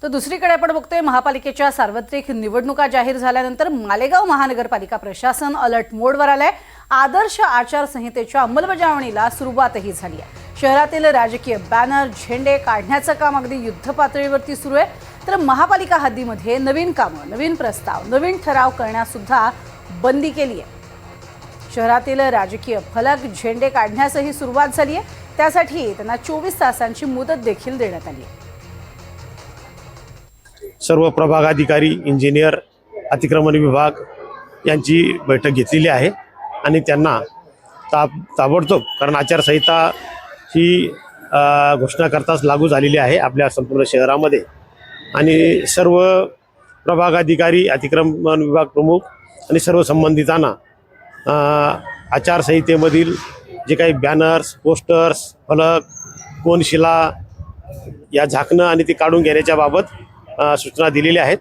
तर दुसरीकडे आपण बघतोय महापालिकेच्या सार्वत्रिक निवडणुका जाहीर झाल्यानंतर मालेगाव महानगरपालिका प्रशासन अलर्ट मोडवर आलंय। आदर्श आचारसंहितेच्या अंमलबजावणीला सुरुवातही झाली आहे। शहरातील राजकीय बॅनर झेंडे काढण्याचं काम अगदी युद्धपातळीवरती सुरू आहे। तर महापालिका हद्दीमध्ये नवीन कामं, नवीन प्रस्ताव, नवीन ठराव करण्यास सुद्धा बंदी केली आहे। शहरातील राजकीय फलक झेंडे काढण्यासही सुरुवात झाली आहे। त्यासाठी त्यांना 24 तासांची मुदत देखील देण्यात आली आहे। सर्व प्रभागाधिकारी, इंजिनियर, अतिक्रमण विभाग यांची बैठक घेतलेली आहे आणि त्यांना ताबडतोब, कारण आचारसंहिता ही घोषणा करताच लागू झालेली आहे आपल्या संपूर्ण शहरामध्ये, आणि सर्व प्रभागाधिकारी, अतिक्रमण विभाग प्रमुख आणि सर्व संबंधितांना आचारसंहितेमधील जे काही बॅनर्स, पोस्टर्स, फलक, कोनशिला या झाकणं आणि ते काढून घेण्याच्या बाबत सूचना दिलेल्या आहेत।